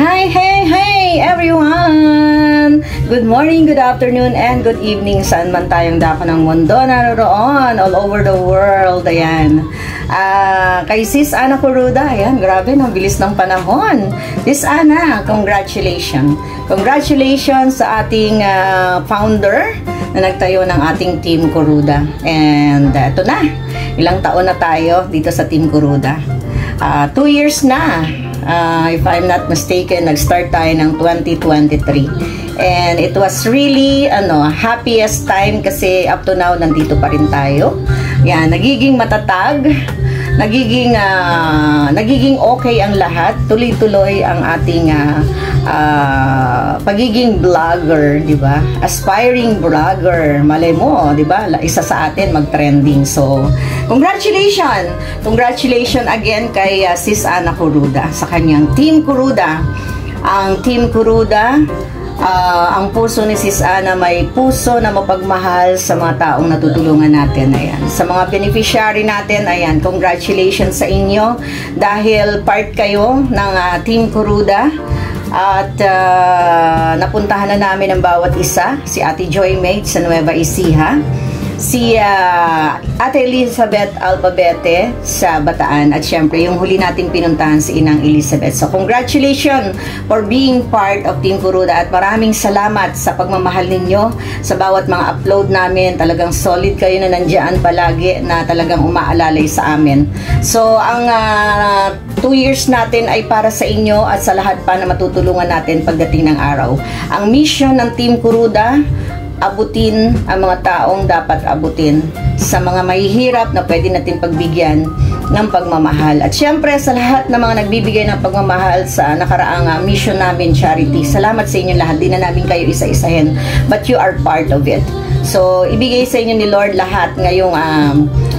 Hi, hey, hey everyone! Good morning, good afternoon, and good evening saan man tayong dako ng mundo naroon, all over the world. Ayan. Kay Sis Ana Kuruda, ayan, grabe, ang bilis ng panahon. Sis Ana, congratulations. Congratulations sa ating founder na nagtayo ng ating Team Kuruda. And ito na, ilang taon na tayo dito sa Team Kuruda. 2 years na. If I'm not mistaken, nag-start tayo ng 2023. And it was really happiest time kasi up to now nandito pa rin tayo. Yan, nagiging matatag, nagiging okay ang lahat. Tuloy-tuloy ang ating pagiging vlogger, di ba? Aspiring vlogger. Malay mo, di ba? Isa sa atin mag-trending. So, congratulations! Congratulations again kay Sis Ana Kuruda sa kanyang Team Kuruda. Ang Team Kuruda, ang puso ni Sis Ana may puso na mapagmahal sa mga taong natutulungan natin. Ayan. Sa mga beneficiary natin, ayan, congratulations sa inyo dahil part kayo ng Team Kuruda. At napuntahan na namin ang bawat isa, si Ate Joy Maid sa Nueva Ecija, si Ate Elizabeth Albabete sa Bataan, at syempre yung huli nating pinuntahan si Inang Elizabeth. So congratulations for being part of Team Kuruda at maraming salamat sa pagmamahal ninyo sa bawat mga upload namin. Talagang solid kayo na nandiyan palagi na talagang umaalalay sa amin. So ang 2 years natin ay para sa inyo at sa lahat pa na matutulungan natin pagdating ng araw. Ang mission ng Team Kuruda, abutin ang mga taong dapat abutin, sa mga mahihirap na pwede natin pagbigyan ng pagmamahal. At syempre sa lahat ng mga nagbibigay ng pagmamahal sa nakaraang mission namin, charity. Salamat sa inyo lahat. Di na namin kayo isa-isahin, but you are part of it. So ibigay sa inyo ni Lord lahat ngayong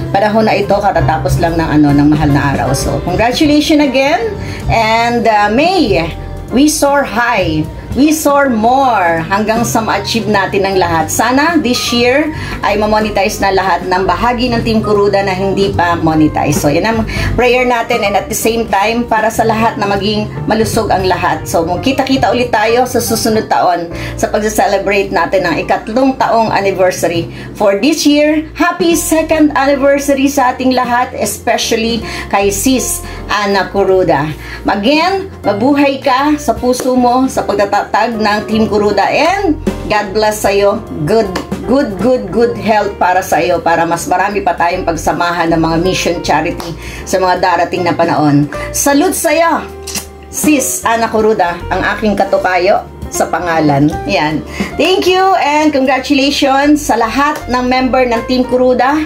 panahon na ito, katatapos lang ng ng mahal na araw. So congratulations again, and may we soar high, we soar more hanggang sa ma-achieve natin ang lahat. Sana this year ay ma-monetize na lahat ng bahagi ng Team Kuruda na hindi pa monetize. So yan ang prayer natin, and at the same time para sa lahat na maging malusog ang lahat. So kita-kita ulit tayo sa susunod taon sa pag-celebrate natin ng 3 taong anniversary for this year. Happy 2nd anniversary sa ating lahat, especially kay Sis Ana Kuruda. Again, mabuhay ka sa puso mo sa pagtatag ng Team Kuruda, and God bless sa'yo. Good health para sa'yo, para mas marami pa tayong pagsamahan ng mga mission charity sa mga darating na panahon. Salute sa'yo, Sis Ana Kuruda, ang aking katukayo sa pangalan. Yan. Thank you and congratulations sa lahat ng member ng Team Kuruda.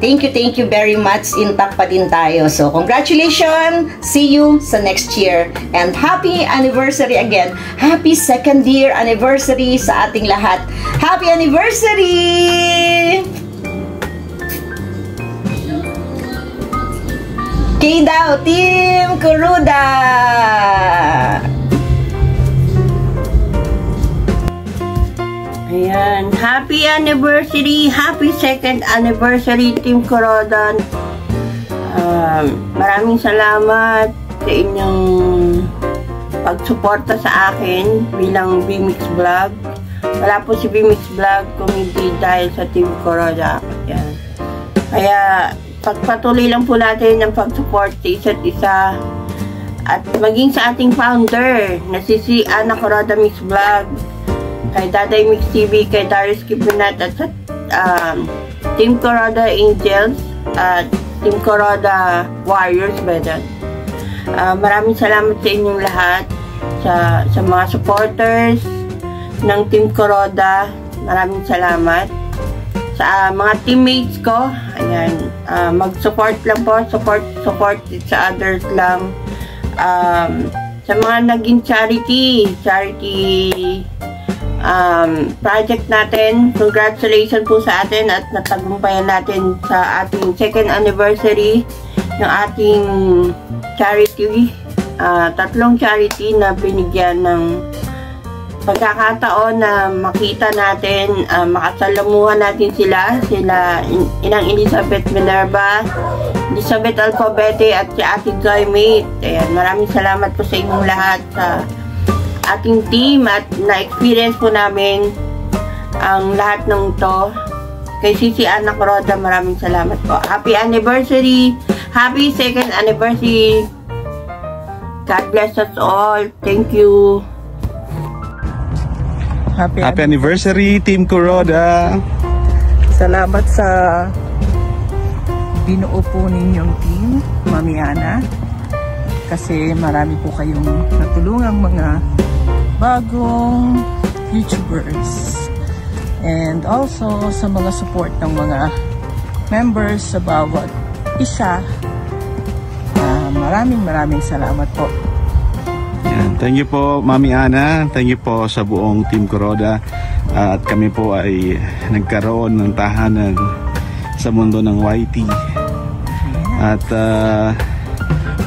Thank you very much. Intact pa din tayo. So, congratulations! See you sa next year. And happy anniversary again. Happy 2nd year anniversary sa ating lahat. Happy anniversary! Kay daw, Team Kuruda! Ayan, happy anniversary, happy 2nd anniversary Team Kuruda. Maraming salamat sa inyong pagsuporta sa akin bilang Vmix Vlog. Wala po si Vmix Vlog kung hindi dahil sa Team Kuruda. Ayan. Kaya pagpatuloy lang po natin ang pagsupport sa isa't isa, at maging sa ating founder na si Ana Kuruda Mix Vlog, kay Daday Mix TV, kay Darius Kipinat, at sa Team Kuruda Angels at Team Kuruda Warriors Vedan. Maraming salamat sa inyong lahat, sa mga supporters ng Team Kuruda. Maraming salamat sa mga teammates ko. Ayan, mag-support lang po, support sa others lang. Sa mga naging charity project natin, congratulations po sa atin at natagumpayan natin sa ating 2nd anniversary ng ating charity. 3 charity na binigyan ng pagkakataon na makita natin, makasalamuhan natin sila Inang Elizabeth Minerva, Elizabeth Albabete, at si Ate Joy Maid. Ayan, maraming salamat po sa inyong lahat sa ating team at na-experience po namin ang lahat ng to. Kay Sisi Anak Roda, maraming salamat po. Happy anniversary! Happy 2nd anniversary! God bless us all. Thank you. Happy anniversary, Team Kuroda. Salamat sa binuo po ninyong team, Mami Ana. Kasi marami po kayong natulungang mga bagong YouTubers. And also sa mga support ng mga members sa bawat isa. Maraming salamat po. Yan. Thank you po, Mami Ana. Thank you po sa buong Team Kuroda. At kami po ay nagkaroon ng tahanan sa mundo ng YT. At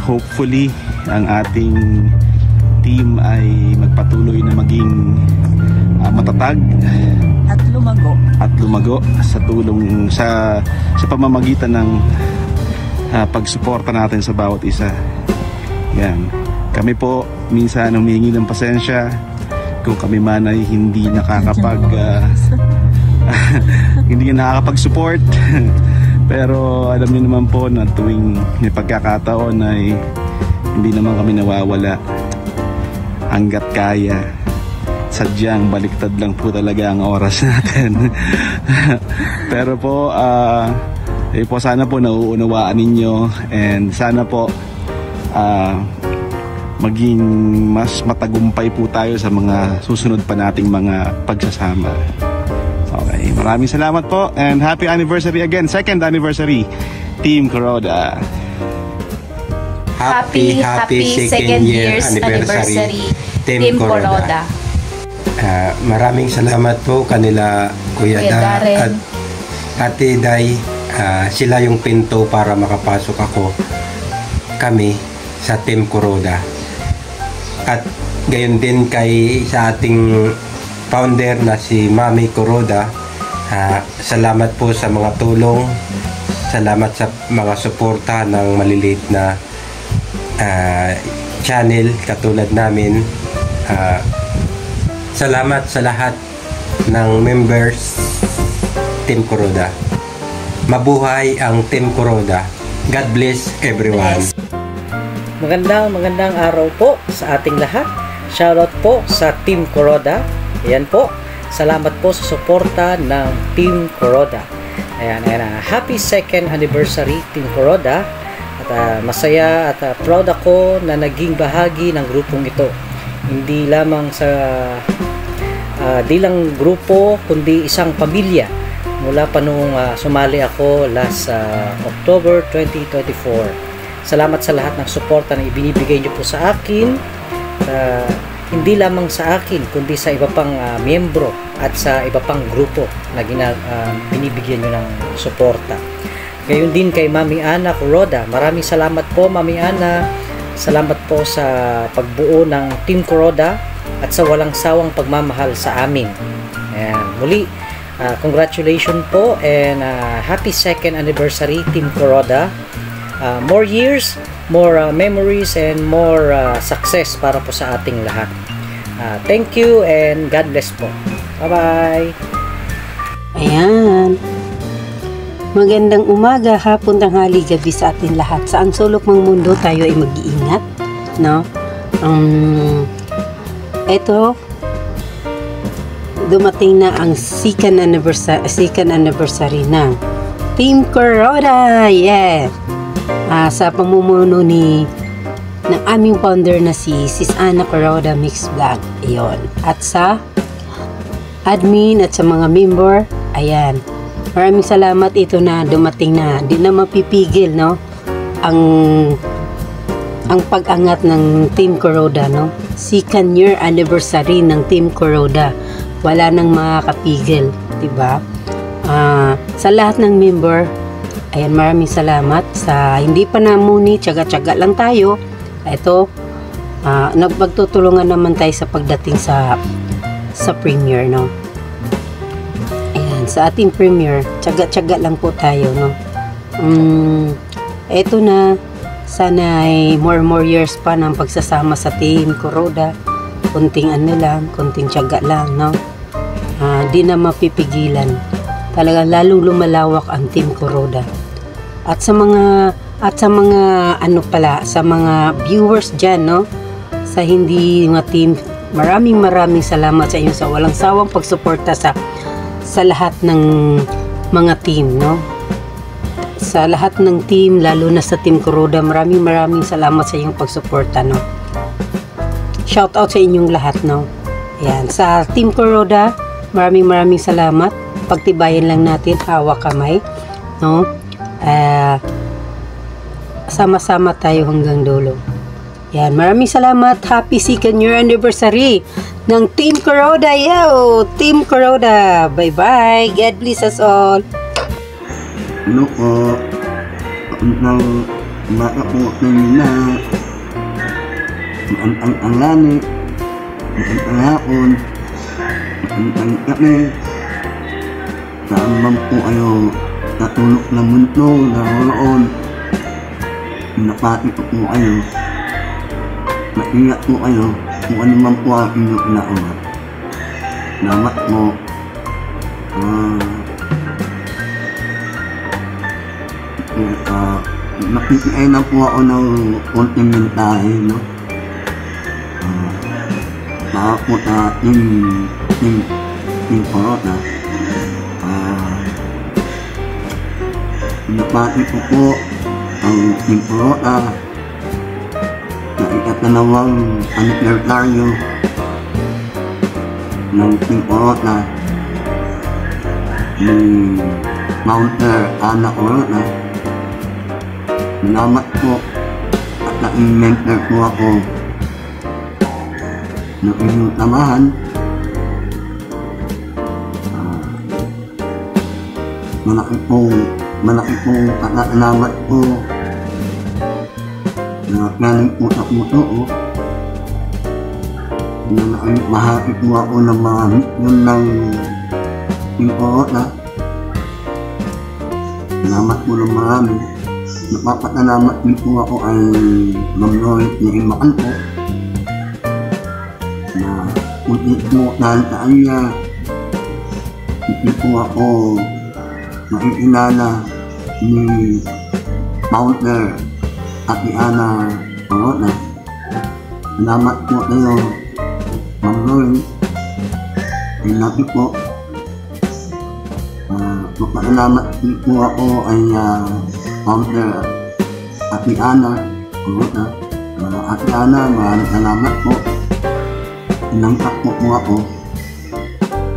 hopefully, ang ating team ay magpatuloy na maging matatag at lumago sa tulong sa pamamagitan ng pagsuporta natin sa bawat isa. Yan. Kami po minsan humingi ng pasensya kung kami man ay hindi nakakapag-support. Pero alam niyo naman po na tuwing may pagkakataon ay hindi naman kami nawawala hanggat kaya. Sadyang baliktad lang po talaga ang oras natin. Pero po po sana po nauunawaan ninyo, and sana po maging mas matagumpay po tayo sa mga susunod pa nating mga pagsasama. Okay, maraming salamat po, and happy anniversary again, 2nd anniversary, Team Kuroda. Happy 2nd years anniversary, Team Kuroda. Maraming salamat po kanila Kuya Da at Ate Day. Sila yung pinto para makapasok kami sa Team Kuroda. At gayon din sa ating founder na si Mami Kuroda. Salamat po sa mga tulong. Salamat sa mga suporta ng maliliit na channel katulad namin. Salamat sa lahat ng members Team Kuroda. Mabuhay ang Team Kuroda. God bless everyone. Magandang araw po sa ating lahat. Shoutout po sa Team Kuroda. Ayan po. Salamat po sa suporta ng Team Kuroda. Ayan. Happy 2nd anniversary Team Kuroda. At masaya at proud ako na naging bahagi ng grupong ito. Hindi lamang di lang grupo, kundi isang pamilya. Mula pa noong sumali ako last October 2024. Salamat sa lahat ng suporta na ibinibigay niyo po sa akin. Hindi lamang sa akin, kundi sa iba pang miyembro at sa iba pang grupo na binibigyan niyo ng suporta. Gayon din kay Mami Ana Kuroda. Maraming salamat po, Mami Ana. Salamat po sa pagbuo ng Team Kuroda at sa walang sawang pagmamahal sa amin. Ayan. Muli, congratulations po, and happy 2nd anniversary Team Kuroda. More years, more memories, and more success para po sa ating lahat. Thank you and God bless po. Bye-bye! Ayan. Magandang umaga, hapon, tanghali, gabi sa ating lahat. Saan sulok ng mundo tayo ay mag-iingat, no? Ito, dumating na ang 2nd anniversary ng Team Kuroda. Yeah! Sa pamumuno ng aming founder na si Sis Ana Kuroda Mix Vlog. Ayun. At sa admin at sa mga member, ayan. Maraming salamat, ito na dumating na. Di na mapipigil, no? Ang pag-angat ng Team Kuroda, no? 2nd year anniversary ng Team Kuroda. Wala nang makakapigil, diba? Sa lahat ng member, ayan, maraming salamat. Sa hindi pa namuni, tiyaga-tiyaga lang tayo. Ito, nagpagtutulungan naman tayo sa pagdating sa premiere, no? Ayan, sa ating premiere, tiyaga-tiyaga lang po tayo, no? Ito na, sana ay more years pa ng pagsasama sa Team Kuroda. konting ano lang, konting tiyaga lang, no? Di na mapipigilan. Talaga lalong lumalawak ang Team Kuroda. At sa mga ano pala, sa mga viewers dyan, no? Sa hindi mga team, maraming salamat sa inyo sa walang sawang pagsuporta sa lahat ng mga team, no? Sa lahat ng team, lalo na sa Team Kuroda, maraming salamat sa inyong pagsuporta, no? Shout out sa inyong lahat, no? Ayan, sa Team Kuroda, maraming salamat. Pagtibayan lang natin, hawak kamay, no? Sama-sama tayo hanggang dulo. Yan, maraming salamat. Happy 2nd year anniversary ng Team Kuroda. Yo, Team Kuroda. Bye-bye. God bless us all. Ano po, ang baka po kanina, ang langit, ang hapon, ang gabi, saan man po kayo natulog ng mundo, naroon, napati po kayo, maingat po kayo, kung ano man po ang inyong inaama. Salamat po. Nakikikain na po ako ng konting mentahe, no? Baka po sa Team Kuroda. Napati ko po ang Team Kuroda na ikatanawang aniversaryo ng Team Kuroda ni Mounter Ana Kuroda. Salamat po at na-mentor po ako ng inyong samahan. Malaki pong salamat po na galing po sa puso ko na bahagi po ako ng mga mission ng Team Kuroda. Salamat po ng marami. Napapasalamat din po ako ay Mamnoy na imaan po na kunti po dahil sa kanya hindi po ako makikilala ni Mounter at ni Ana Kuroda. Salamat po kayo Mamnoy. Lagi po. Magpasalamat din po ako ay Mounter at ni Ana Kuroda. At ni Ana, maraming salamat po. Inangkat po ako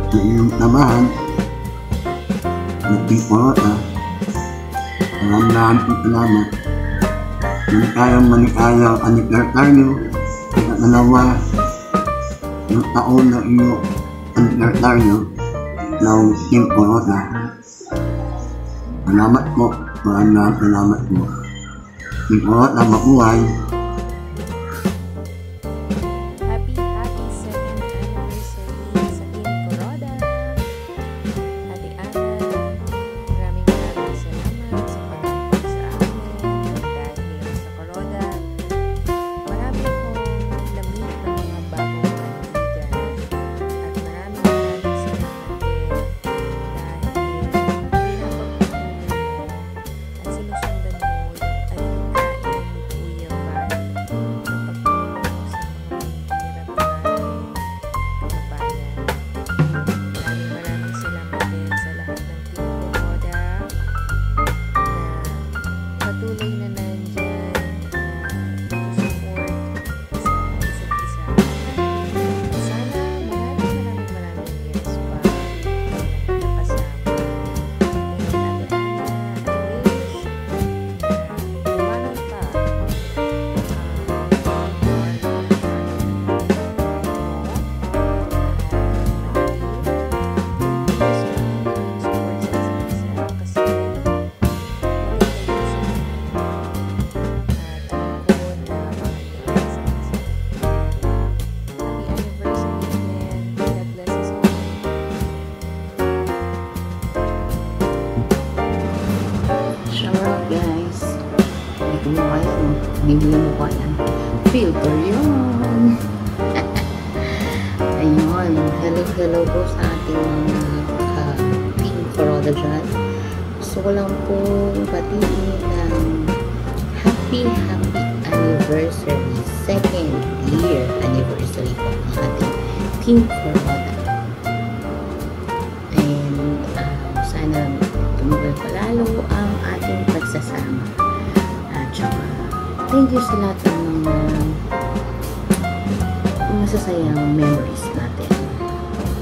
sa inyong samahan ng Team Kuroda. Maraming salamat. Manikayang aniversaryo sa dalawa ng taon na iyong aniversaryo ng Team Kuroda. Salamat po. Maraming salamat po. Team Kuroda, mabuhay. Happy 2nd anniversary sa Team Kuroda. Ate Ana, maraming salamat sa pag-support sa amin dahil sa Kuroda. Marami akong na-meet ng mga bagong kaibigan at maraming salamat din dahil pinapagpatuloy mo at sinusundan mo yung adhikain ni Kuya Val na pagtulong sa mga mahihirap na kababayan. Maraming salamat din sa lahat ng Team Kuroda na patuloy na nandyan support sa isa't isa. Sana maraming years pa tayong nakasama. Ngayon, Ate Ana, I wish na lumalang pa Shower out, guys. Hindi ko mo kaya, no? Bibili mo kaya. Filter yun. Ayun, hello po sa ating mga Team Kuroda dyan. Gusto ko lang po batiin ng happy anniversary, 2nd year anniversary po ng ating Team Kuroda. And sana tumugal palalo ang ating pagsasama. At saka, thank you sa lahat ng mga masasayang memories natin.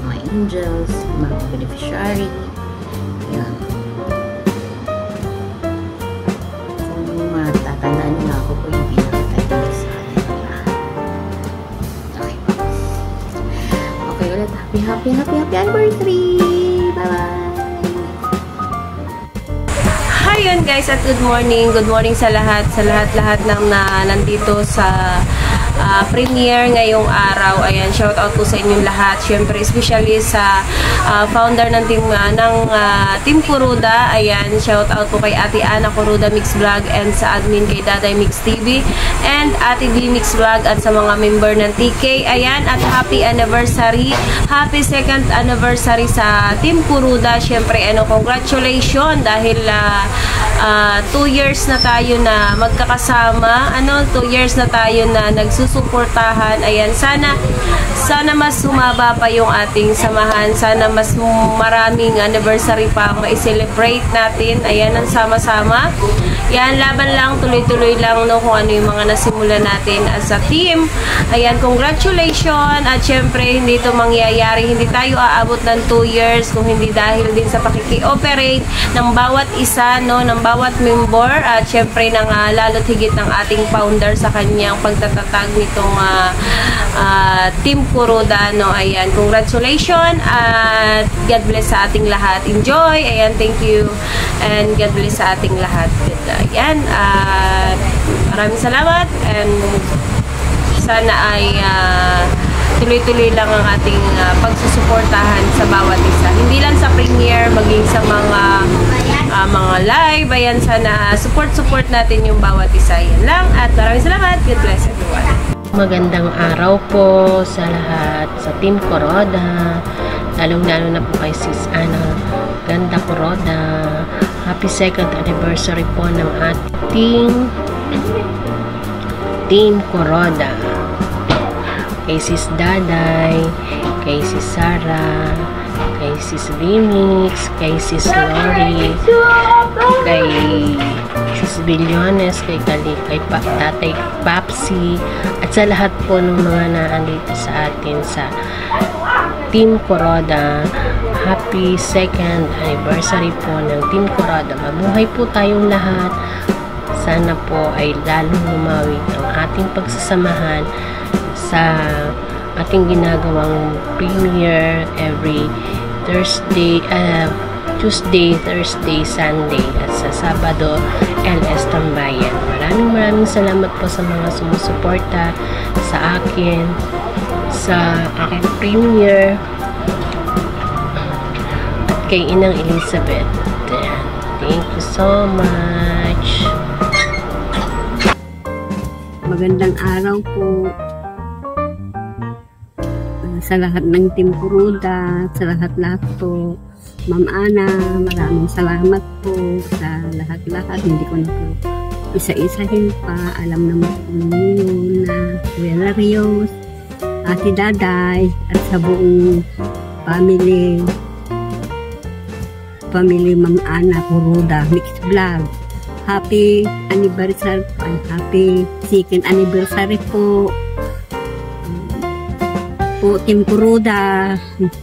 Mga angels, mga beneficiary. Yan. Kung matatandaan nyo na ako po yung pinakatay sa atin. Okay po. Okay ulit. Happy anniversary! Bye-bye! Hi yun guys at good morning sa lahat ng nandito sa premiere ngayong araw. Ayan, shout out po sa inyong lahat. Syempre, especially sa founder ng Team Kuroda. Ayan, shout out po kay Ate Ana Kuroda Mix Vlog and sa admin kay Daday Mix TV and Ate B Mix Vlog at sa mga member ng TK. Ayan, at happy anniversary. Happy 2nd anniversary sa Team Kuroda. Syempre, congratulations dahil 2 years na tayo na magkakasama. 2 years na tayo na nagsusuportahan. Ayan, sana mas sumaba pa yung ating samahan. Sana mas maraming anniversary pa ang ma-celebrate natin. Ayan, ang sama-sama. Yan, laban lang, tuloy-tuloy lang kung ano yung mga nasimula natin as a team. Ayan, congratulations. At syempre, hindi ito mangyayari. Hindi tayo aabot ng 2 years kung hindi dahil din sa pakiki-operate ng bawat isa, ng bawat member. At syempre, lalo't higit ng ating founder sa kanyang pagtatatag nitong Team Kuroda. Ayan, congratulations at God bless sa ating lahat. Enjoy. Ayan, thank you. And God bless sa ating lahat. Ayan, maraming salamat and sana ay tuloy-tuloy lang ang ating pagsusuportahan sa bawat isa. Hindi lang sa premiere, maging sa mga live. Ayan, sana support natin yung bawat isa. Yan lang at maraming salamat. God bless everyone. Magandang araw po sa lahat sa Team Kuroda. Lalong-lalo na po kay Sis Ana Ganda Kuroda. Happy 2nd anniversary po ng ating Team Kuroda. Kay Sis Daday, kay Sis Sarah, kay Sis Remix, kay Sis Lori, kay Sis Bilyones, kay Tatay Papsi, at sa lahat po ng mga naandito sa atin sa Team Kuroda. Happy 2nd anniversary po ng Team Kuroda. Mabuhay po tayong lahat. Sana po ay lalong lumawig ang ating pagsasamahan sa ating ginagawang premiere every Tuesday, Thursday, Sunday at sa Sabado, LS Tambayan. Maraming salamat po sa mga sumusuporta sa akin sa aking premiere at kay Inang Elizabeth. Thank you so much. Magandang araw po sa lahat ng Team Kuroda, sa lahat po. Ma'am Ana, maraming salamat po sa lahat-lahat. Hindi ko na po isa-isahin pa. Alam naman po ninyo na Kuya Larios, Ate Daday, at sa buong family Ma'am Ana Kuroda Mix Vlog. Happy anniversary po. Happy 2nd anniversary po. Team Kuroda,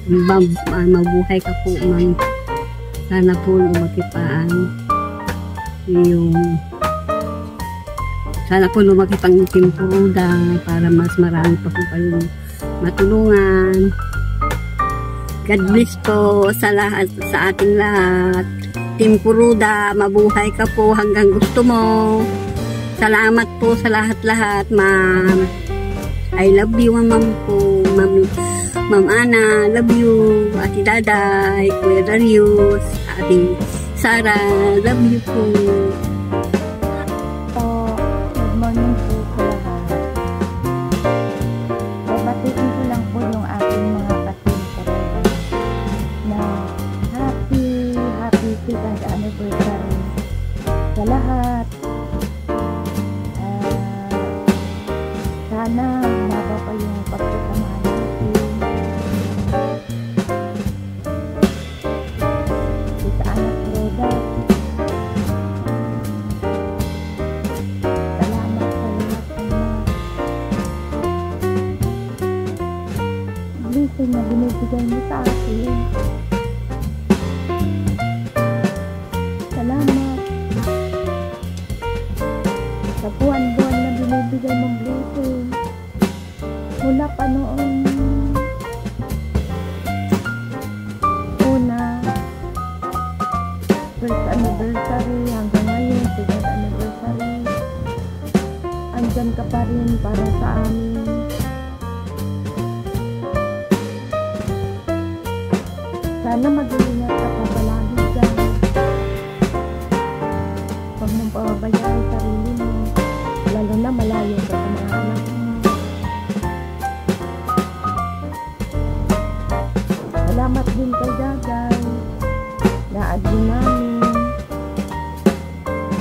mabuhay ka po, ma'am. Sana po lumaki pa ang Team Kuroda para mas marami pa po kayong matulungan. God bless po sa lahat, sa ating lahat. Team Kuroda, mabuhay ka po hanggang gusto mo. Salamat po sa lahat-lahat, ma'am. I love you, ma'am po. Ma'am Ana, love you. Ate Daday, Kuya Darius, Ate Sarah, love you po. Good morning po sa lahat. Babatiin ko lang po yung aking binibigay mo sa akin. Salamat sa buwan-buwan na binibigay mong blessing. Mula pa noon una, first anniversary hanggang ngayon, second anniversary, andyan ka pa rin para sa amin. Sana mag-iingat ka pa palagi dyan. Huwag mong pababayaan sarili mo, lalo na malayo ka sa mga anak mo. Salamat din kay Dagay, na-add din namin,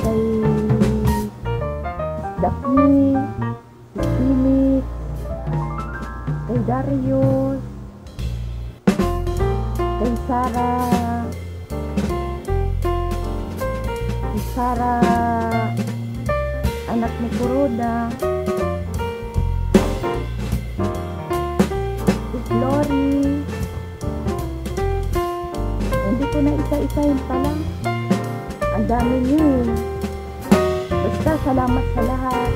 kay Daphne, kay Philip, kay Darius, kay Sarah, anak ni Kuroda, si Glory. Hindi ko na isa-isahin pala. Ang dami niyo. Basta salamat sa lahat.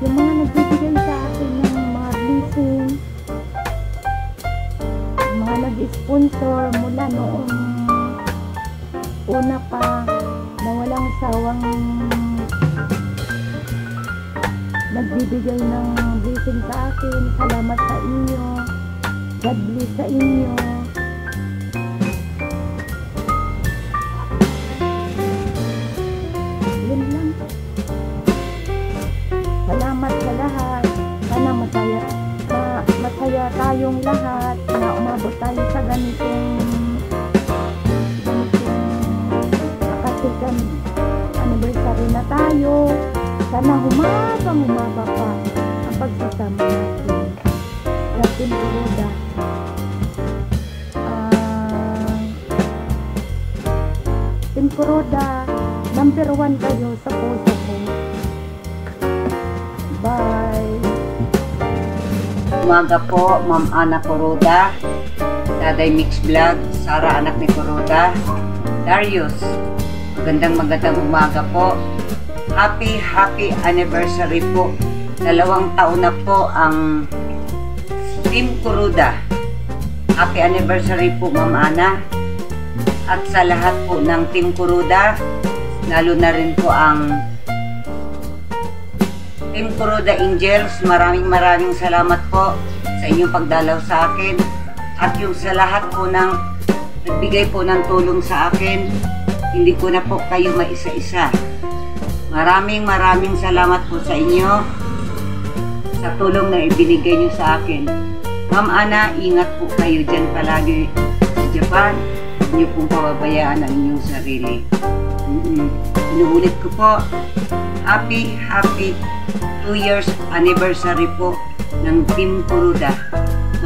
Yung mga nagbibigay sa akin ng mga blessing, mga nag-sponsor mula noong una pa na walang sawang nagbibigay ng blessing sa akin. Salamat sa inyo. God bless sa inyo. Yun lang. Salamat sa lahat. Sana masaya tayong lahat na umabot tayo sa ganitong nakasikan anniversary na tayo. Sana humaba pa ang pagsasama natin sa Team Kuroda. Team Kuroda, number 1 kayo sa puso ko. Bye! Umaga po, Ma'am Ana Kuroda, Daday Mix Vlog, Sara anak ni Kuroda, Darius, magandang umaga po. Happy anniversary po. 2 taon na po ang Team Kuroda. Happy anniversary po, Ma'am Ana. At sa lahat po ng Team Kuroda, lalo na rin po ang Team Kuroda Angels, maraming salamat po sa inyong pagdalaw sa akin. At yung sa lahat po ng nagbigay po ng tulong sa akin, hindi ko na po kayo maisa-isa. Maraming salamat po sa inyo sa tulong na ibinigay nyo sa akin. Ma'am Ana, ingat po kayo dyan palagi sa Japan. Huwag nyo pong pababayaan ang inyong sarili. Inuulit ko po, happy 2 years anniversary po ng Team Kuroda.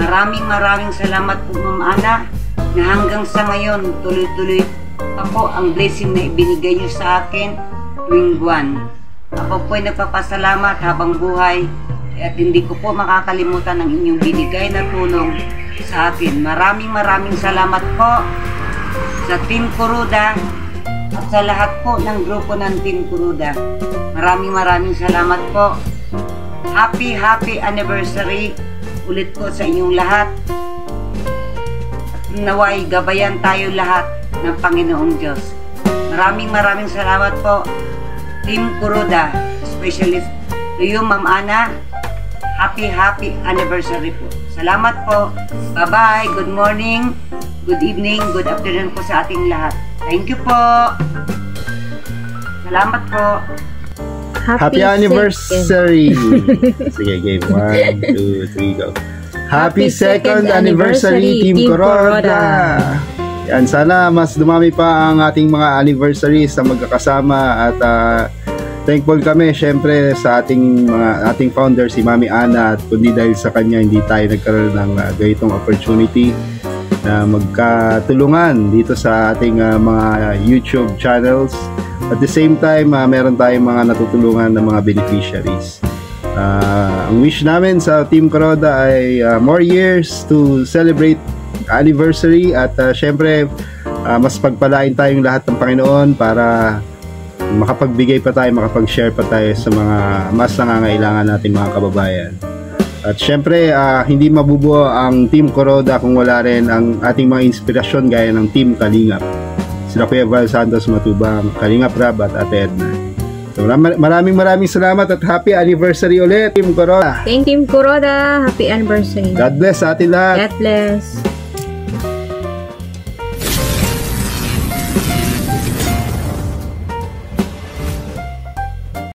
Maraming salamat po, Ma'am Ana, na hanggang sa ngayon tuloy-tuloy pa po ang blessing na ibinigay nyo sa akin tuwing buwan. Ako po ay nagpapasalamat habang buhay at hindi ko po makakalimutan ang inyong binigay na tulong sa akin. Maraming salamat po sa Team Kuroda at sa lahat po ng grupo ng Team Kuroda. Maraming salamat po. Happy anniversary ulit po sa inyong lahat. At naway gabayan tayo lahat ng Panginoong Diyos. Maraming salamat po, Team Kuroda, especially to you, Ma'am Ana. Happy anniversary po. Salamat po. Bye-bye. Good morning, good evening, good afternoon po sa ating lahat. Thank you po. Salamat po. Happy anniversary! Sige, game. 1, 2, 3, go. Happy second anniversary, Team Kuroda! Yan, sana mas dumami pa ang ating mga anniversaries na magkakasama at thankful kami syempre sa ating founder si Mami Ana, at kundi dahil sa kanya hindi tayo nagkaroon ng ganitong opportunity na magkatulungan dito sa ating mga YouTube channels. At the same time, meron tayong mga natutulungan ng mga beneficiaries. Ang wish namin sa Team Kuroda ay more years to celebrate anniversary at syempre mas pagpalain tayong lahat ng Panginoon para makapagbigay pa tayo, makapag-share pa tayo sa mga mas nangangailangan natin mga kababayan. At syempre, hindi mabubuo ang Team Kuroda kung wala rin ang ating mga inspirasyon gaya ng Team Kalingap. Sila Kuya Val Santos Matubang, Kalingap Rab at Ate Edna. So, maraming salamat at happy anniversary ulit, Team Kuroda. Thank you, Team Kuroda. Happy anniversary. God bless sa atin lahat. God bless.